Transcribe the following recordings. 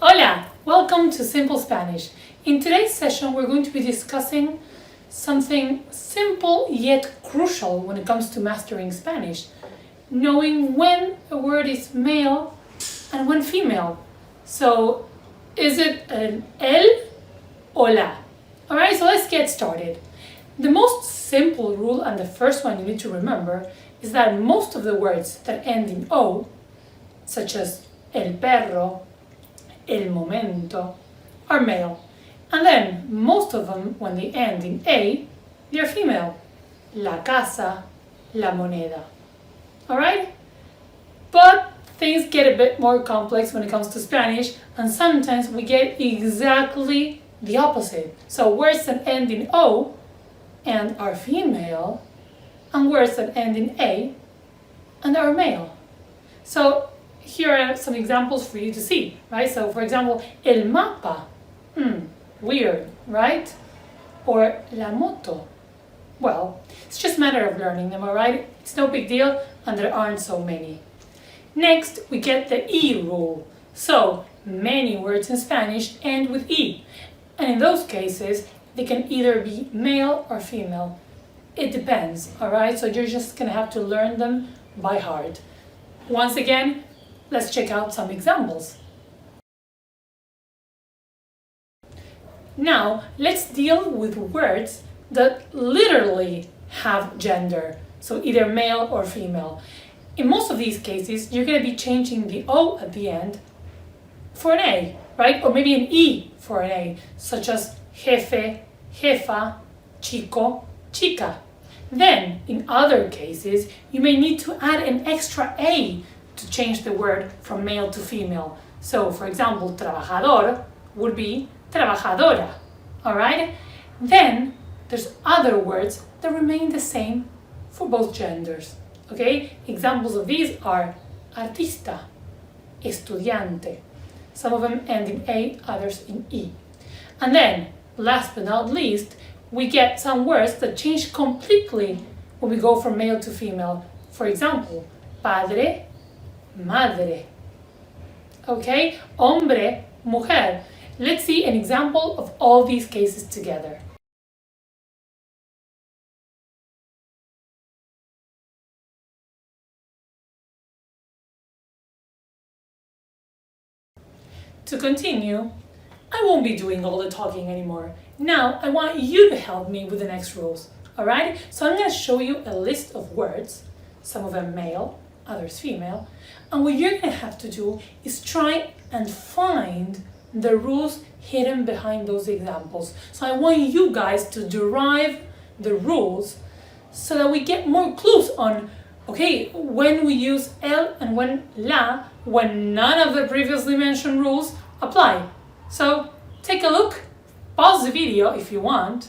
Hola! Welcome to Simple Spanish. In today's session, we're going to be discussing something simple yet crucial when it comes to mastering Spanish. Knowing when a word is male and when female. So, is it an el o la? Alright, so let's get started. The most simple rule, and the first one you need to remember, is that most of the words that end in o, such as el perro, el momento, are male. And then most of them, when they end in a, they're female. La casa, la moneda. Alright? But things get a bit more complex when it comes to Spanish, and sometimes we get exactly the opposite. So words that end in o and are female, and words that end in a and are male. So here are some examples for you to see, right? So for example, el mapa, weird, right? Or la moto, well, it's just a matter of learning them, alright? It's no big deal, and there aren't so many. Next, we get the E rule. So many words in Spanish end with E, and in those cases, they can either be male or female. It depends, alright? So you're just gonna have to learn them by heart. Once again, let's check out some examples. Now, let's deal with words that literally have gender, so either male or female. In most of these cases, you're going to be changing the O at the end for an A, right? Or maybe an E for an A, such as jefe, jefa, chico, chica. Then, in other cases, you may need to add an extra A to change the word from male to female. So, for example, trabajador would be trabajadora, alright? Then, there's other words that remain the same for both genders, okay? Examples of these are artista, estudiante. Some of them end in A, others in E. And then, last but not least, we get some words that change completely when we go from male to female. For example, padre, madre. Okay? Hombre, mujer. Let's see an example of all these cases together. To continue, I won't be doing all the talking anymore. Now, I want you to help me with the next rules. Alright? So I'm going to show you a list of words, some of them male, others female, and what you're going to have to do is try and find the rules hidden behind those examples. So I want you guys to derive the rules so that we get more clues on, okay, when we use el and when la, when none of the previously mentioned rules apply. So take a look, pause the video if you want,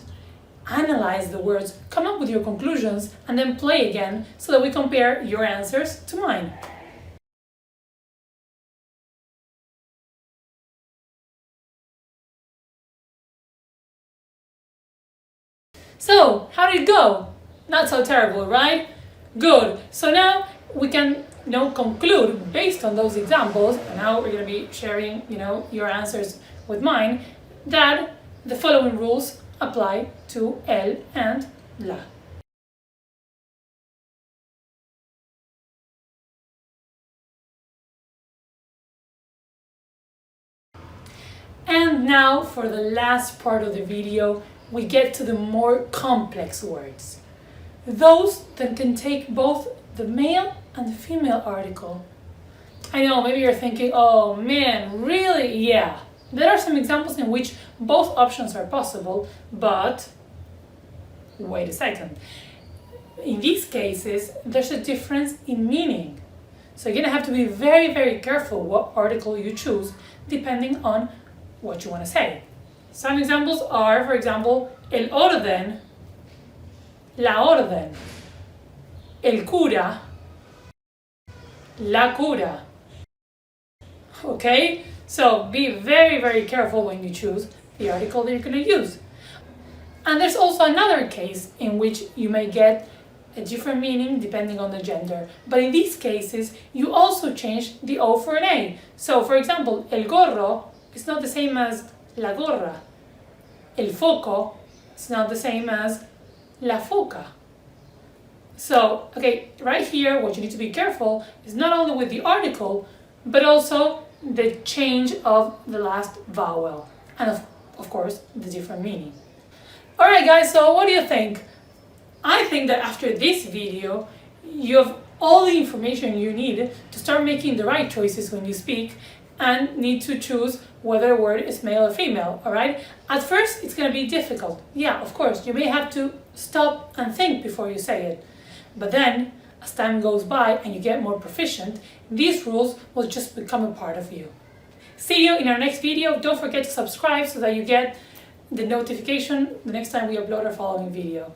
analyze the words, come up with your conclusions, and then play again so that we compare your answers to mine. So, how did it go? Not so terrible, right? Good. So now we can, conclude based on those examples, and now we're going to be sharing, your answers with mine, that the following rules apply to el and la. And now for the last part of the video, we get to the more complex words. Those that can take both the male and the female article. I know, maybe you're thinking, oh man, really? Yeah. There are some examples in which both options are possible, but wait a second. In these cases, there's a difference in meaning. So you're gonna have to be very, very careful what article you choose, depending on what you want to say. Some examples are, for example, el orden, la orden, el cura, la cura. Okay? So be very, very careful when you choose the article that you're going to use. And there's also another case in which you may get a different meaning depending on the gender. But in these cases, you also change the O for an A. So for example, el gorro is not the same as la gorra. El foco is not the same as la foca. So, okay, right here, what you need to be careful is not only with the article, but also the change of the last vowel. And of course, the different meaning. Alright guys, so what do you think? I think that after this video, you have all the information you need to start making the right choices when you speak and need to choose whether a word is male or female, alright? At first, it's going to be difficult. Yeah, of course, you may have to stop and think before you say it. But then, as time goes by and you get more proficient, these rules will just become a part of you. See you in our next video. Don't forget to subscribe so that you get the notification the next time we upload our following video.